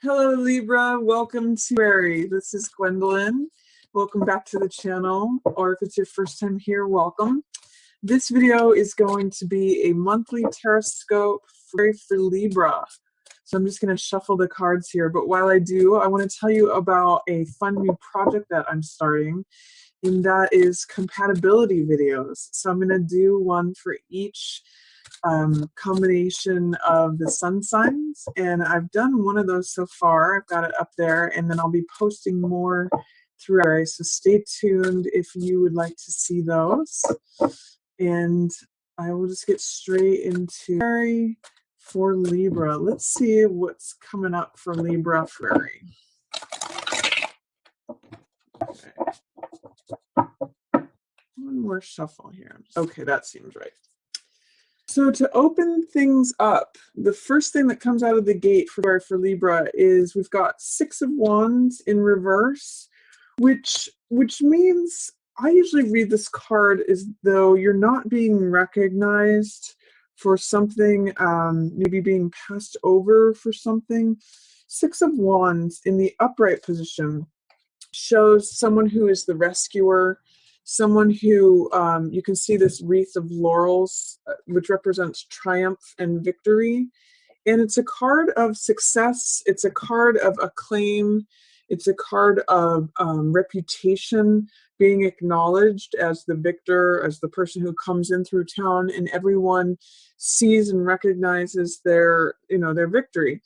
Hello Libra, welcome to February. This is Gwendolyn. Welcome back to the channel, or if it's your first time here, welcome. This video is going to be a monthly taroscope for Libra. So I'm just going to shuffle the cards here, but while I do, I want to tell you about a fun new project that I'm starting, and that is compatibility videos. So I'm going to do one for each combination of the sun signs, and I've done one of those so far. I've got it up there, and then I'll be posting more throughout, so stay tuned if you would like to see those. And I will just get straight into February for Libra. Let's see what's coming up for Libra February. Okay. One more shuffle here. Okay, that seems right. So to open things up, the first thing that comes out of the gate for Libra is we've got Six of Wands in reverse, which means I usually read this card as though you're not being recognized for something, maybe being passed over for something. Six of Wands in the upright position shows someone who is the rescuer, someone who, you can see this wreath of laurels, which represents triumph and victory. And it's a card of success. It's a card of acclaim. It's a card of reputation, being acknowledged as the victor, as the person who comes in through town, and everyone sees and recognizes their victory.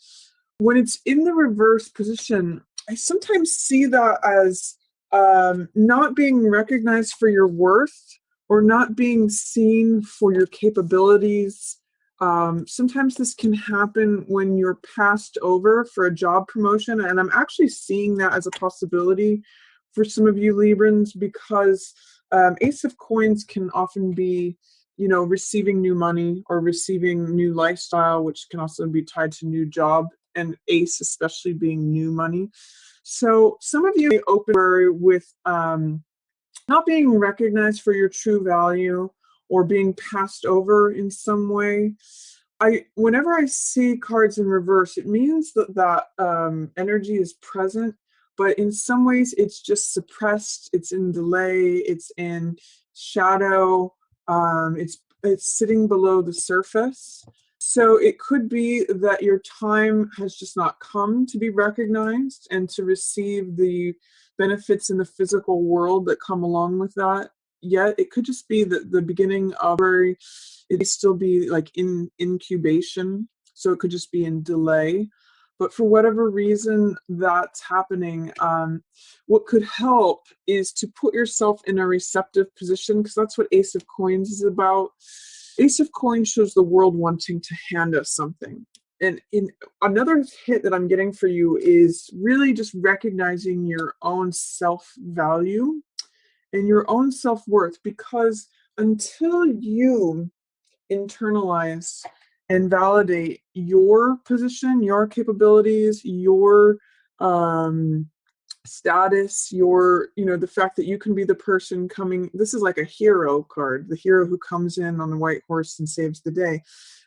When it's in the reverse position, I sometimes see that as not being recognized for your worth, or not being seen for your capabilities. Sometimes this can happen when you're passed over for a job promotion, and I'm actually seeing that as a possibility for some of you Librans, because Ace of Coins can often be, receiving new money or receiving new lifestyle, which can also be tied to new job, and Ace especially being new money. So some of you may open with not being recognized for your true value, or being passed over in some way. Whenever I see cards in reverse, it means that energy is present, but in some ways it's just suppressed, it's in delay, it's in shadow, it's sitting below the surface. So it could be that your time has just not come to be recognized and to receive the benefits in the physical world that come along with that yet. It could just be the beginning of it may still be like in incubation, so it could just be in delay. But for whatever reason that's happening, what could help is to put yourself in a receptive position, because that's what Ace of Coins is about. Ace of Coins shows the world wanting to hand us something. And in another hit that I'm getting for you is really just recognizing your own self-value and your own self-worth, because until you internalize and validate your position, your capabilities, your status, the fact that you can be the person coming, this is like a hero card, the hero who comes in on the white horse and saves the day.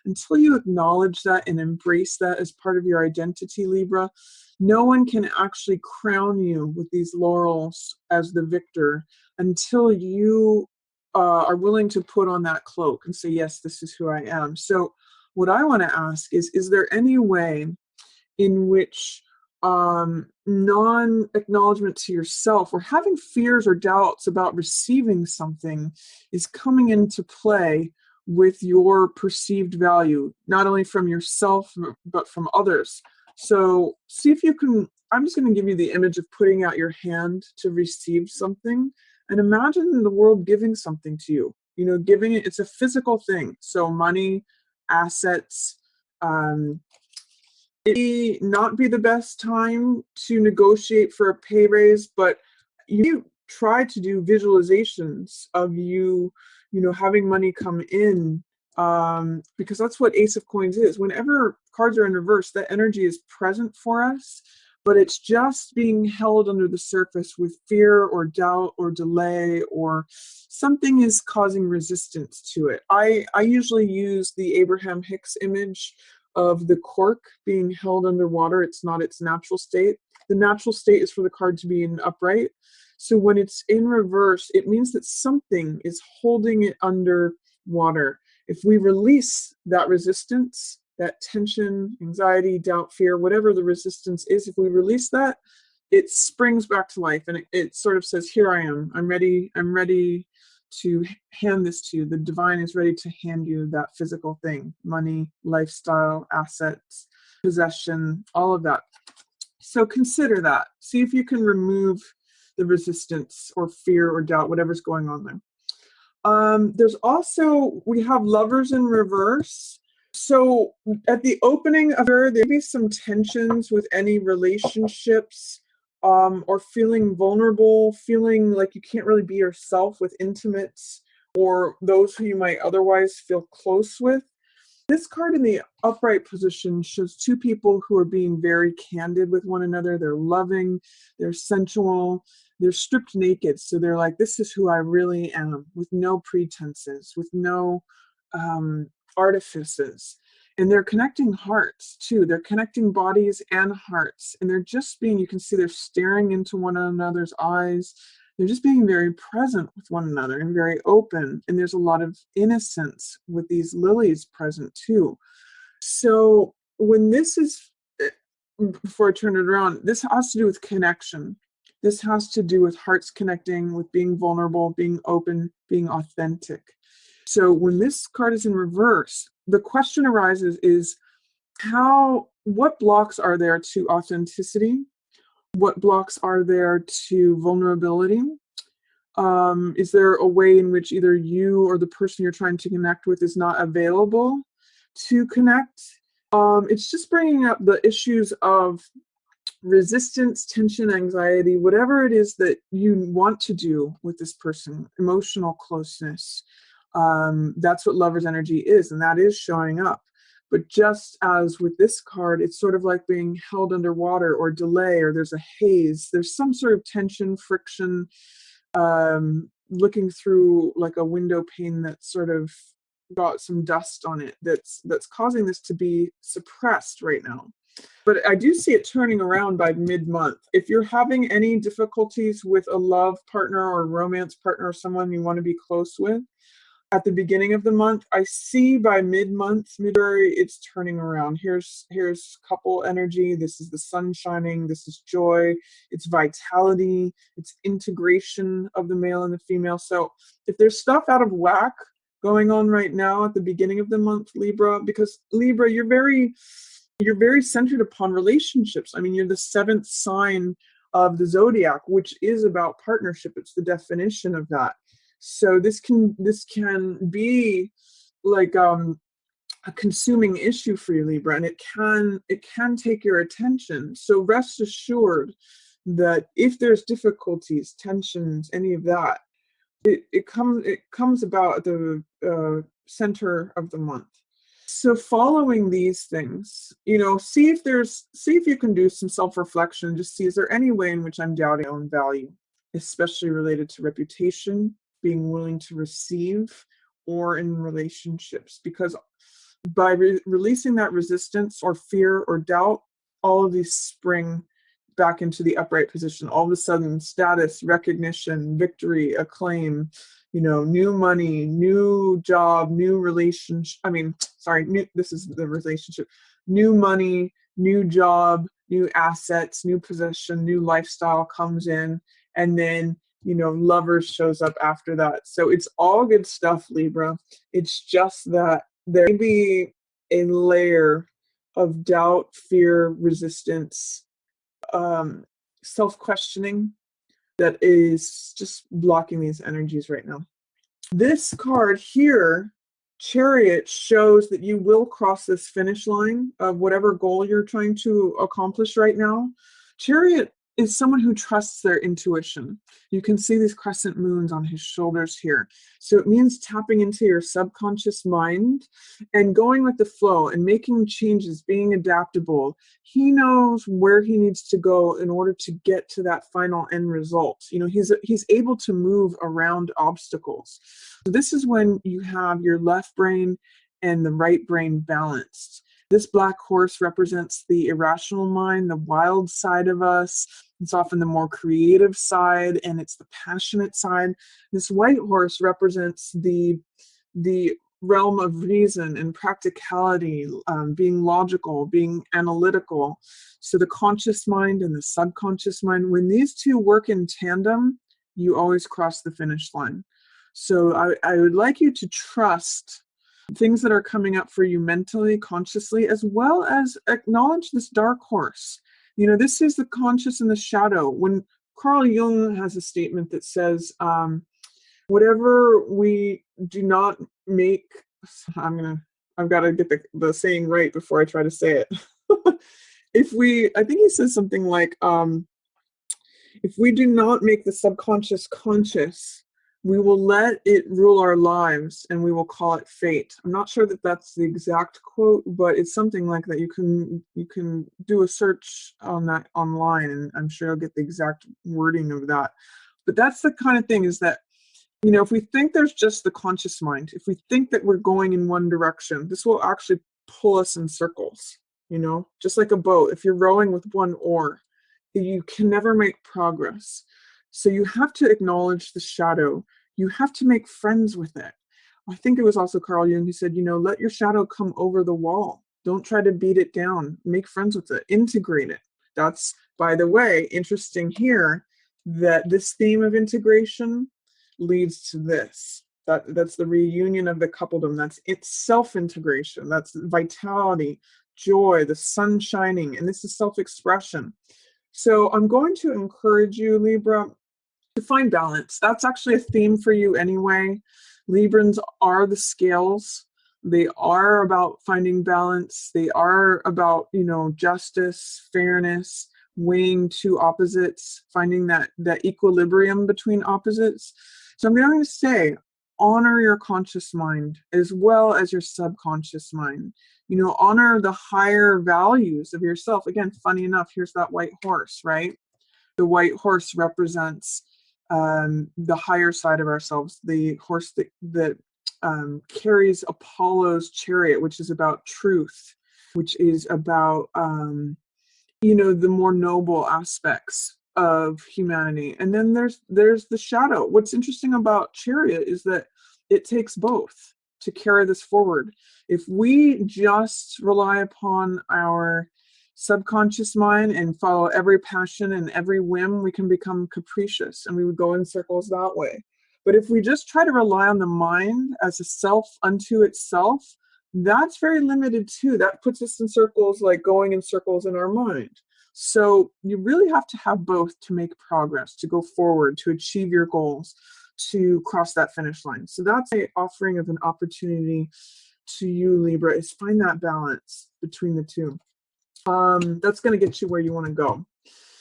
Until you acknowledge that and embrace that as part of your identity, Libra, no one can actually crown you with these laurels as the victor until you are willing to put on that cloak and say, yes, this is who I am. So what I want to ask is there any way in which non-acknowledgement to yourself, or having fears or doubts about receiving something, is coming into play with your perceived value, not only from yourself, but from others? So see if you can, I'm just going to give you the image of putting out your hand to receive something, and imagine the world giving something to you. Giving it, it's a physical thing. So money, assets, it may not be the best time to negotiate for a pay raise, but you try to do visualizations of you having money come in, because that's what Ace of Coins is. Whenever cards are in reverse, that energy is present for us, but it's just being held under the surface with fear or doubt or delay, or something is causing resistance to it. I usually use the Abraham Hicks image of the cork being held underwater. It's not its natural state. The natural state is for the card to be in upright. So when it's in reverse, it means that something is holding it underwater. If we release that resistance, that tension, anxiety, doubt, fear, whatever the resistance is, if we release that, it springs back to life, and it sort of says, here I am. I'm ready to hand this to you. The divine is ready to hand you that physical thing: money, lifestyle, assets, possession, all of that. So consider that. See if you can remove the resistance or fear or doubt, whatever's going on there. There's also, we have Lovers in reverse. So at the opening of her, there may be some tensions with any relationships, or feeling vulnerable, feeling like you can't really be yourself with intimates or those who you might otherwise feel close with. This card in the upright position shows two people who are being very candid with one another. They're loving, they're sensual, they're stripped naked. So they're like, this is who I really am, with no pretenses, with no artifices. And they're connecting hearts too. They're connecting bodies and hearts. And they're just being, you can see they're staring into one another's eyes. They're just being very present with one another and very open. And there's a lot of innocence with these lilies present too. So when this is, before I turn it around, this has to do with connection. This has to do with hearts connecting, with being vulnerable, being open, being authentic. So when this card is in reverse, the question arises is, what blocks are there to authenticity? What blocks are there to vulnerability? Is there a way in which either you or the person you're trying to connect with is not available to connect? It's just bringing up the issues of resistance, tension, anxiety, whatever it is that you want to do with this person, emotional closeness. That's what Lover's energy is, and that is showing up. But just as with this card, it's sort of like being held underwater or delay, or there's a haze. There's some sort of tension, friction, looking through like a window pane that's sort of got some dust on it that's causing this to be suppressed right now. But I do see it turning around by mid-month. If you're having any difficulties with a love partner or a romance partner or someone you want to be close with, at the beginning of the month, I see by mid-month, mid-February, it's turning around. Here's couple energy. This is the sun shining. This is joy. It's vitality. It's integration of the male and the female. So if there's stuff out of whack going on right now at the beginning of the month, Libra, because Libra, you're very centered upon relationships. I mean, you're the 7th sign of the zodiac, which is about partnership. It's the definition of that. So this can be like a consuming issue for you, Libra, and it can take your attention. So rest assured that if there's difficulties, tensions, any of that, it comes about at the center of the month. So following these things, see if you can do some self-reflection. Just see, is there any way in which I'm doubting my own value, especially related to reputation, being willing to receive, or in relationships? Because by releasing that resistance or fear or doubt, all of these spring back into the upright position. All of a sudden, status, recognition, victory, acclaim, new money, new job, new relationship. This is the relationship. New money, new job, new assets, new possession, new lifestyle comes in, and then Lovers shows up after that. So it's all good stuff, Libra. It's just that there may be a layer of doubt, fear, resistance, self-questioning that is just blocking these energies right now. This card here, Chariot, shows that you will cross this finish line of whatever goal you're trying to accomplish right now. Chariot is someone who trusts their intuition. You can see these crescent moons on his shoulders here. So it means tapping into your subconscious mind and going with the flow and making changes, being adaptable. He knows where he needs to go in order to get to that final end result. He's able to move around obstacles. So this is when you have your left brain and the right brain balanced. This black horse represents the irrational mind, the wild side of us. It's often the more creative side, and it's the passionate side. This white horse represents the realm of reason and practicality, being logical, being analytical. So the conscious mind and the subconscious mind, when these two work in tandem, you always cross the finish line. So I would like you to trust things that are coming up for you mentally, consciously, as well as acknowledge this dark horse. You know, this is the conscious and the shadow. When Carl Jung has a statement that says, whatever we do not make, I've got to get the saying right before I try to say it. I think he says something like, if we do not make the subconscious conscious, we will let it rule our lives and we will call it fate. I'm not sure that that's the exact quote, but it's something like that. You can do a search on that online, and I'm sure you'll get the exact wording of that. But that's the kind of thing, is that, you know, if we think there's just the conscious mind, if we think that we're going in one direction, this will actually pull us in circles, you know, just like a boat. If you're rowing with one oar, you can never make progress. So you have to acknowledge the shadow. You have to make friends with it. I think it was also Carl Jung who said, you know, let your shadow come over the wall. Don't try to beat it down. Make friends with it. Integrate it. That's, by the way, interesting here that this theme of integration leads to this. That's the reunion of the coupledom. That's its self-integration. That's vitality, joy, the sun shining, and this is self-expression. So I'm going to encourage you, Libra, to find balance. That's actually a theme for you anyway. Librans are the scales. They are about finding balance. They are about, you know, justice, fairness, weighing two opposites, finding that equilibrium between opposites. So I'm going to say, honor your conscious mind as well as your subconscious mind. You know, honor the higher values of yourself. Again, funny enough, here's that white horse, right? The white horse represents the higher side of ourselves, the horse that carries Apollo's chariot, which is about truth, which is about, you know, the more noble aspects of humanity. And then there's the shadow. What's interesting about chariot is that it takes both to carry this forward. If we just rely upon our subconscious mind and follow every passion and every whim, we can become capricious and we would go in circles that way. But if we just try to rely on the mind as a self unto itself, that's very limited too. That puts us in circles, like going in circles in our mind. So you really have to have both to make progress, to go forward, to achieve your goals, to cross that finish line. So that's an offering of an opportunity to you, Libra, is find that balance between the two. That's going to get you where you want to go.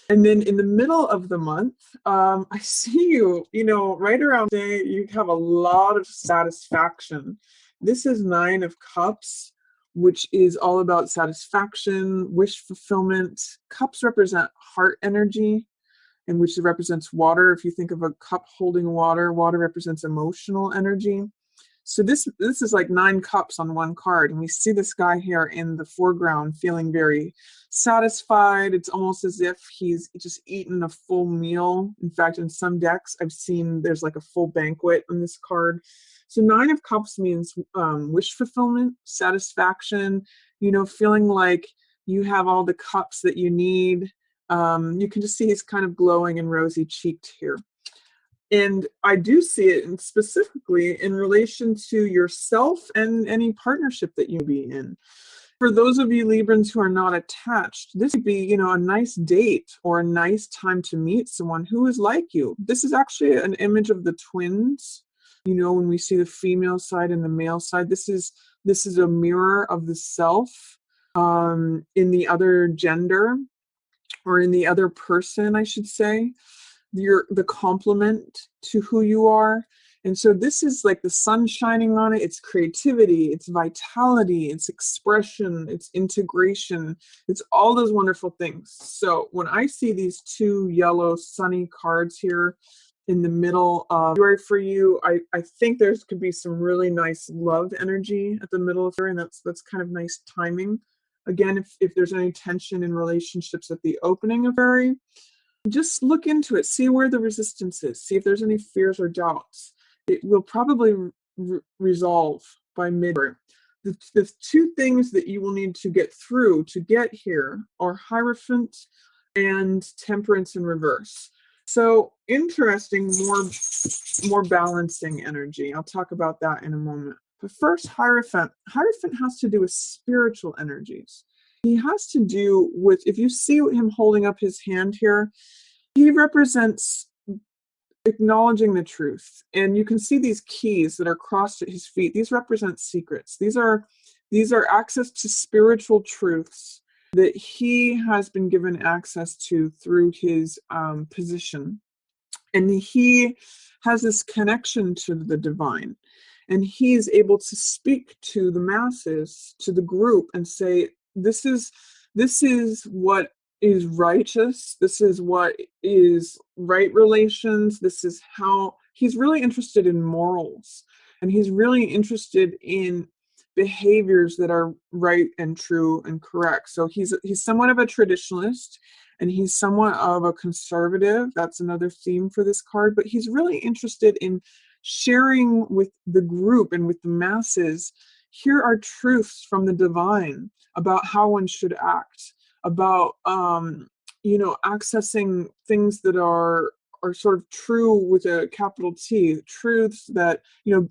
And then in the middle of the month, I see you, you know, right around day, you have a lot of satisfaction. This is 9 of Cups, which is all about satisfaction, wish fulfillment. Cups represent heart energy, and which represents water. If you think of a cup holding water, water represents emotional energy. So this is like 9 cups on one card, and we see this guy here in the foreground feeling very satisfied. It's almost as if he's just eaten a full meal. In fact, in some decks, I've seen there's like a full banquet on this card. So 9 of Cups means wish fulfillment, satisfaction, you know, feeling like you have all the cups that you need. You can just see he's kind of glowing and rosy cheeked here. And I do see it specifically in relation to yourself and any partnership that you be in. For those of you Librans who are not attached, this would be, you know, a nice date or a nice time to meet someone who is like you. This is actually an image of the twins. You know, when we see the female side and the male side, this is a mirror of the self in the other gender, or in the other person, I should say. You're the complement to who you are. And so this is like the sun shining on it. It's creativity, it's vitality, it's expression, it's integration. It's all those wonderful things. So when I see these 2 yellow sunny cards here in the middle of February for you, I think there's could be some really nice love energy at the middle of February, and that's kind of nice timing. Again, if there's any tension in relationships at the opening of February, just look into it, see where the resistance is, see if there's any fears or doubts. It will probably resolve by mid-February. The two things that you will need to get through to get here are Hierophant and Temperance in reverse. So interesting, more balancing energy. I'll talk about that in a moment. But first, Hierophant. Hierophant has to do with spiritual energies. He has to do with, if you see him holding up his hand here, he represents acknowledging the truth. And you can see these keys that are crossed at his feet. These represent secrets. These are access to spiritual truths that he has been given access to through his position. And he has this connection to the divine. And he is able to speak to the masses, to the group, and say, this is what is righteous. This is what is right relations. This is how he's really interested in morals. And he's really interested in behaviors that are right and true and correct. So he's somewhat of a traditionalist, and he's somewhat of a conservative. That's another theme for this card. But he's really interested in sharing with the group and with the masses, here are truths from the divine about how one should act, about accessing things that are sort of true with a capital T, truths that,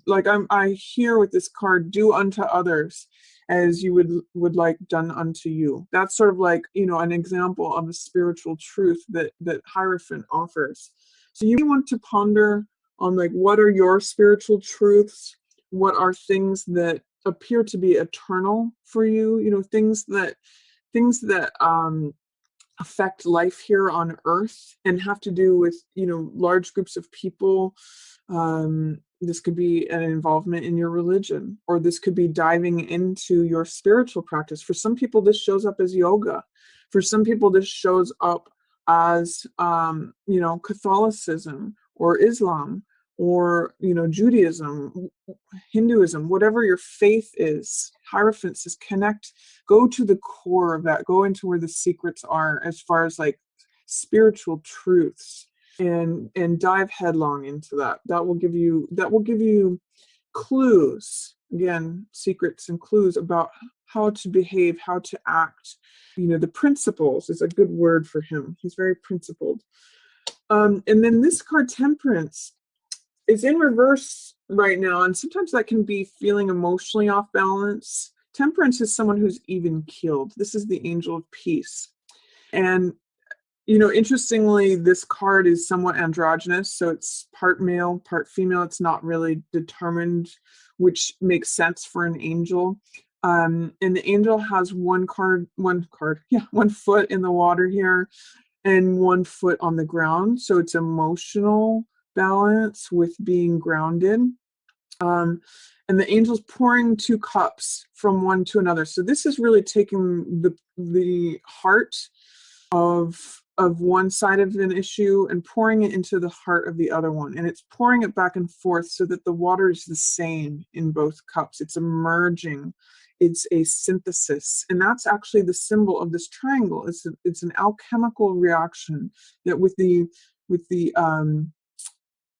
like I hear with this card, do unto others as you would like done unto you. That's sort of like, an example of a spiritual truth that Hierophant offers. So you want to ponder on, like, what are your spiritual truths? What are things that appear to be eternal for you? Things that affect life here on Earth and have to do with, large groups of people. This could be an involvement in your religion, or this could be diving into your spiritual practice. For some people, this shows up as yoga. For some people, this shows up as, Catholicism or Islam or, Judaism, Hinduism, whatever your faith is. Hierophant says go to the core of that, go into where the secrets are as far as like spiritual truths, and dive headlong into that. That will give you clues, again, secrets and clues about how to behave, how to act. The principles is a good word for him. He's very principled. And then this card, Temperance, is in reverse right now, and sometimes that can be feeling emotionally off balance. Temperance is someone who's even-keeled. This is the angel of peace. And, interestingly, this card is somewhat androgynous, so it's part male, part female. It's not really determined, which makes sense for an angel. And the angel has one foot in the water here and 1 foot on the ground. So it's emotional balance with being grounded. And the angel's pouring 2 cups from one to another. So this is really taking the heart of one side of an issue and pouring it into the heart of the other one. And it's pouring it back and forth so that the water is the same in both cups. It's a merging. It's a synthesis. And that's actually the symbol of this triangle. It's an alchemical reaction that with the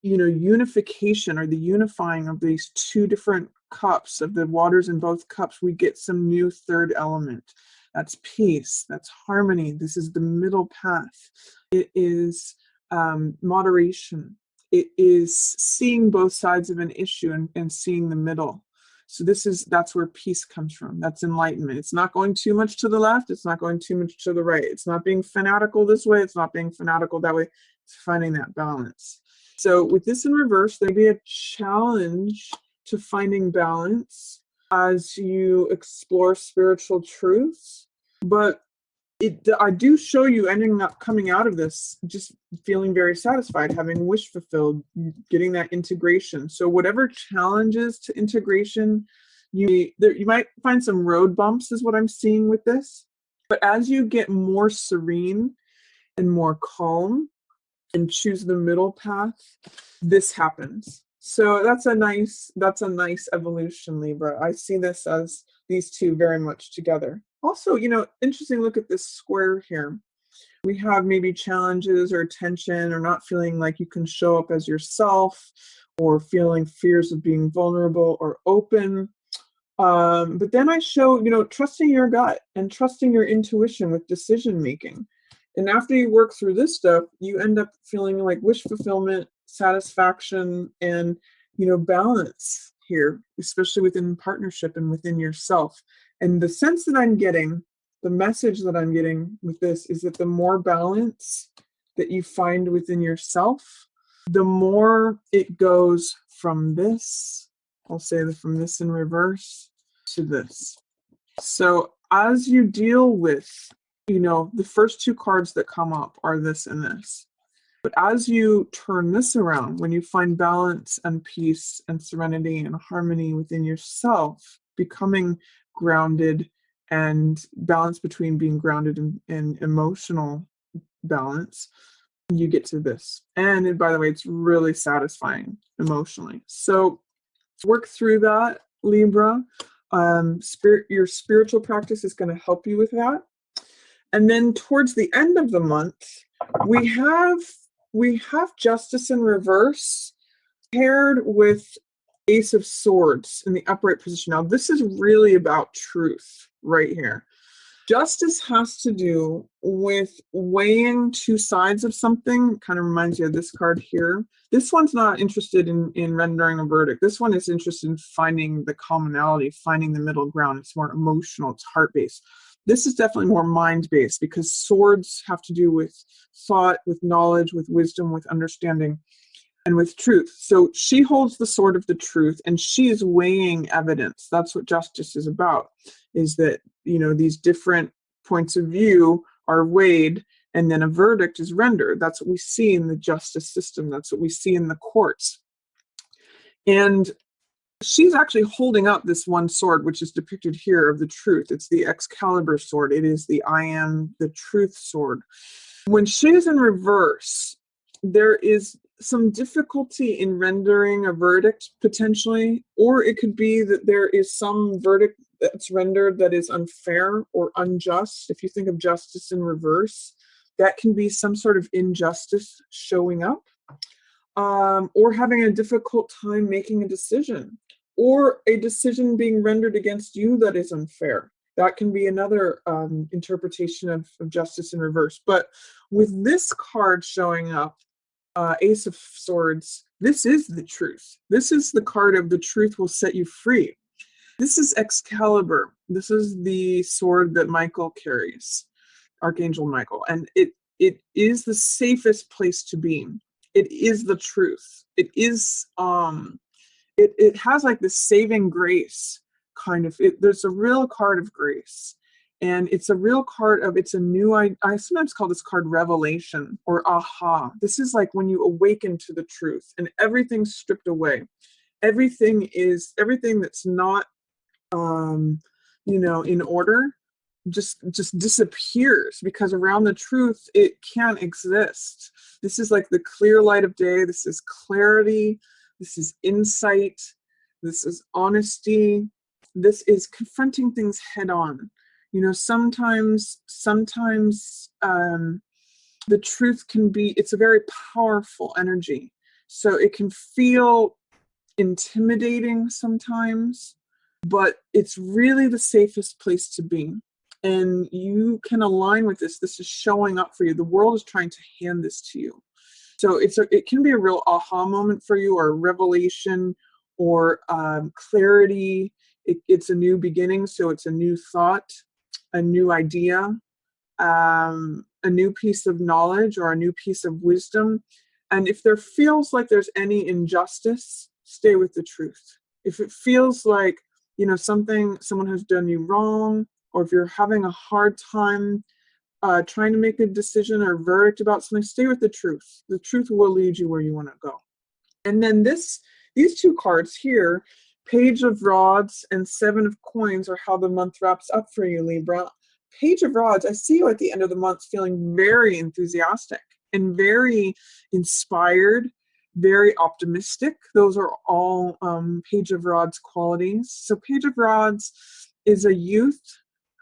unification or the unifying of these 2 different cups, of the waters in both cups, we get some new third element. That's peace. That's harmony. This is the middle path. It is moderation. It is seeing both sides of an issue and seeing the middle. So that's where peace comes from. That's enlightenment. It's not going too much to the left. It's not going too much to the right. It's not being fanatical this way. It's not being fanatical that way. It's finding that balance. So with this in reverse, there'd be a challenge to finding balance as you explore spiritual truths. But I do show you ending up coming out of this just feeling very satisfied, having wish fulfilled, getting that integration. So whatever challenges to integration, you might find some road bumps is what I'm seeing with this. But as you get more serene and more calm and choose the middle path, this happens. So that's a nice evolution, Libra. I see this as these two very much together. Also, interesting, look at this square here. We have maybe challenges or tension or not feeling like you can show up as yourself, or feeling fears of being vulnerable or open. But then I show, trusting your gut and trusting your intuition with decision making. And after you work through this stuff, you end up feeling like wish fulfillment, satisfaction, and, balance here, especially within partnership and within yourself. And the sense that I'm getting, the message that I'm getting with this is that the more balance that you find within yourself, the more it goes from this, I'll say that from this in reverse to this. So as you deal with, the first two cards that come up are this and this. But as you turn this around, when you find balance and peace and serenity and harmony within yourself, becoming grounded and balance between being grounded and emotional balance, you get to this. And by the way, it's really satisfying emotionally. So work through that, Libra. Your spiritual practice is going to help you with that. And then towards the end of the month, we have Justice in reverse paired with Ace of Swords in the upright position. Now, this is really about truth right here. Justice has to do with weighing two sides of something. Kind of reminds you of this card here. This one's not interested in rendering a verdict. This one is interested in finding the commonality, finding the middle ground. It's more emotional, it's heart-based. This is definitely more mind-based because swords have to do with thought, with knowledge, with wisdom, with understanding, and with truth. So she holds the sword of the truth and she is weighing evidence. That's what justice is about, is that, these different points of view are weighed and then a verdict is rendered. That's what we see in the justice system. That's what we see in the courts. And she's actually holding up this one sword, which is depicted here, of the truth. It's the Excalibur sword. It is the I am the truth sword. When she's in reverse, there is some difficulty in rendering a verdict potentially, or it could be that there is some verdict that's rendered that is unfair or unjust. If you think of justice in reverse, that can be some sort of injustice showing up, or having a difficult time making a decision, or a decision being rendered against you that is unfair. That can be another interpretation of justice in reverse. But with this card showing up, Ace of Swords, this is the truth. This is the card of the truth will set you free. This is Excalibur. This is the sword that Michael carries, Archangel Michael. And it is the safest place to be. It is the truth. It is, it has like this saving grace kind of, there's a real card of grace. And it's a real card of, it's a new, I sometimes call this card revelation or aha. This is like when you awaken to the truth and everything's stripped away. Everything that's not, in order just disappears, because around the truth, it can't exist. This is like the clear light of day. This is clarity. This is insight. This is honesty. This is confronting things head on. Sometimes the truth can be, it's a very powerful energy. So it can feel intimidating sometimes, but it's really the safest place to be. And you can align with this. This is showing up for you. The world is trying to hand this to you. So it can be a real aha moment for you, or a revelation, or clarity. It's a new beginning. So it's a new thought, a new idea, a new piece of knowledge, or a new piece of wisdom. And if there feels like there's any injustice, stay with the truth. If it feels like, someone has done you wrong, or if you're having a hard time trying to make a decision or verdict about something, stay with the truth. The truth will lead you where you want to go. And then these two cards here, Page of Rods and Seven of Coins, are how the month wraps up for you, Libra. Page of Rods, I see you at the end of the month feeling very enthusiastic and very inspired, very optimistic. Those are all Page of Rods qualities. So Page of Rods is a youth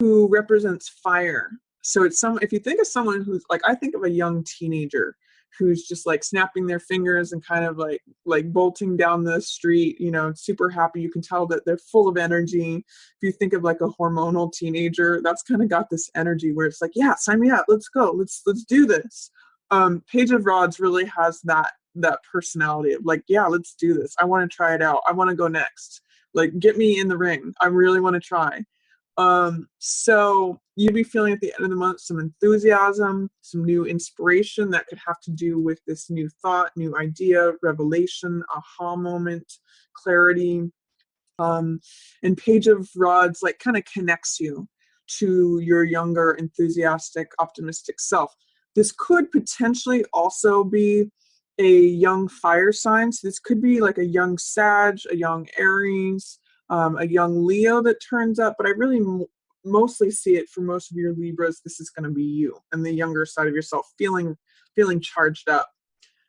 who represents fire. So it's if you think of someone who's like, I think of a young teenager who's just like snapping their fingers and kind of like bolting down the street, super happy. You can tell that they're full of energy. If you think of like a hormonal teenager, that's kind of got this energy where it's like, yeah, sign me up. Let's go. Let's do this. Page of Rods really has that personality of like, yeah, let's do this. I want to try it out. I want to go next. Like, get me in the ring. I really want to try. So you'd be feeling at the end of the month some enthusiasm, some new inspiration that could have to do with this new thought, new idea, revelation, aha moment, clarity. And Page of Rods like kind of connects you to your younger, enthusiastic, optimistic self. This could potentially also be a young fire sign. So this could be like a young Sag, a young Aries, a young Leo that turns up, but I really mostly see it for most of your Libras. This is going to be you and the younger side of yourself feeling charged up.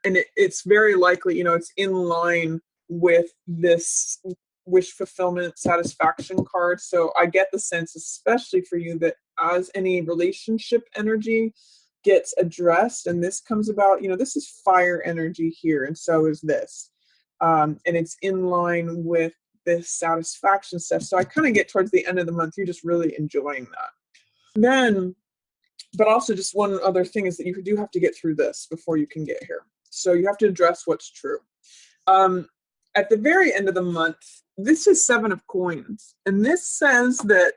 And it's very likely, it's in line with this wish fulfillment satisfaction card. So I get the sense, especially for you, that as any relationship energy gets addressed and this comes about, this is fire energy here, and so is this. And it's in line with this satisfaction stuff. So I kind of get towards the end of the month, you're just really enjoying that. Then, but also just one other thing is that you do have to get through this before you can get here. So you have to address what's true. At the very end of the month, this is 7 of Coins. And this says that,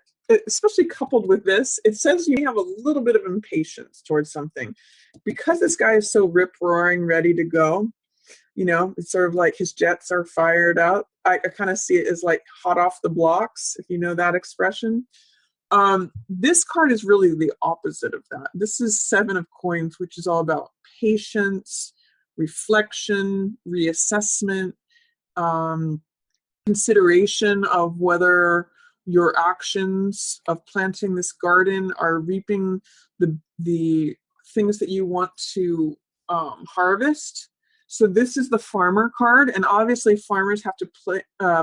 especially coupled with this, it says you have a little bit of impatience towards something. Because this guy is so rip-roaring, ready to go, it's sort of like his jets are fired up. I kind of see it as like hot off the blocks, if you know that expression. This card is really the opposite of that. This is 7 of Coins, which is all about patience, reflection, reassessment, consideration of whether your actions of planting this garden are reaping the things that you want to harvest. So this is the farmer card, and obviously farmers have to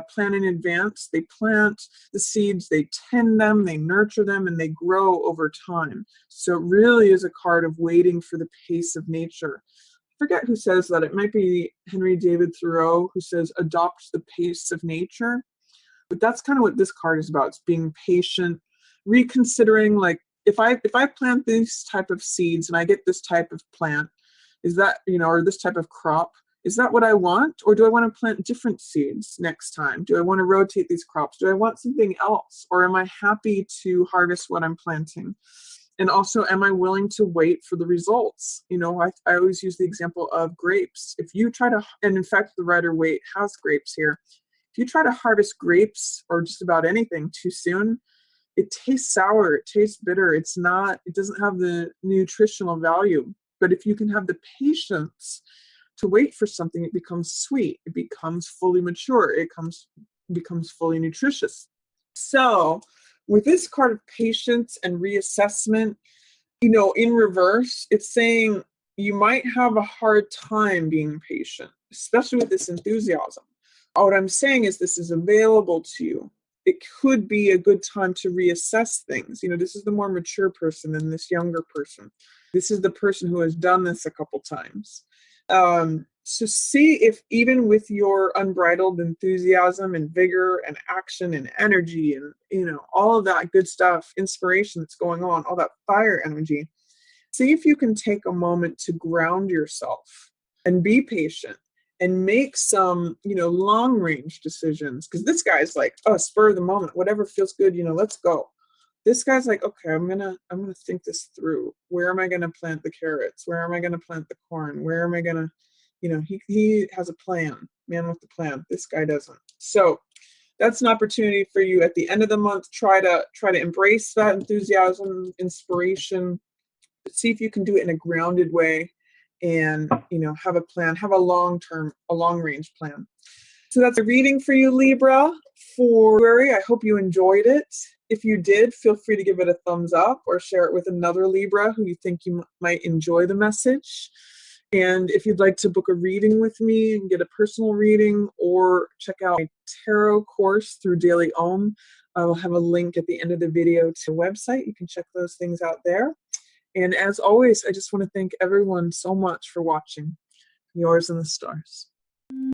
plan in advance. They plant the seeds, they tend them, they nurture them, and they grow over time. So it really is a card of waiting for the pace of nature. I forget who says that. It might be Henry David Thoreau who says, adopt the pace of nature. But that's kind of what this card is about. It's being patient, reconsidering, like, if I plant these type of seeds and I get this type of plant, is that, or this type of crop, is that what I want? Or do I want to plant different seeds next time? Do I want to rotate these crops? Do I want something else? Or am I happy to harvest what I'm planting? And also, am I willing to wait for the results? I always use the example of grapes. If you try to, and in fact, the Rider Waite has grapes here. If you try to harvest grapes or just about anything too soon, it tastes sour, it tastes bitter. It doesn't have the nutritional value. But if you can have the patience to wait for something, it becomes sweet. It becomes fully mature. It becomes fully nutritious. So with this card of patience and reassessment, in reverse, it's saying you might have a hard time being patient, especially with this enthusiasm. What I'm saying is this is available to you. It could be a good time to reassess things. This is the more mature person than this younger person. This is the person who has done this a couple times. So see if even with your unbridled enthusiasm and vigor and action and energy and, all of that good stuff, inspiration that's going on, all that fire energy, see if you can take a moment to ground yourself and be patient and make some, long range decisions. Because this guy's like, oh, spur of the moment, whatever feels good, let's go. This guy's like, okay, I'm gonna think this through. Where am I gonna plant the carrots? Where am I gonna plant the corn? Where am I gonna, he has a plan, man with the plan. This guy doesn't. So that's an opportunity for you at the end of the month. Try to embrace that enthusiasm, inspiration. See if you can do it in a grounded way, and have a plan, have a long range plan. So that's a reading for you, Libra, for February. I hope you enjoyed it. If you did, feel free to give it a thumbs up or share it with another Libra who you think you might enjoy the message. And if you'd like to book a reading with me and get a personal reading, or check out my tarot course through Daily Om, I will have a link at the end of the video to a website. You can check those things out there. And as always, I just want to thank everyone so much for watching. Yours in the stars.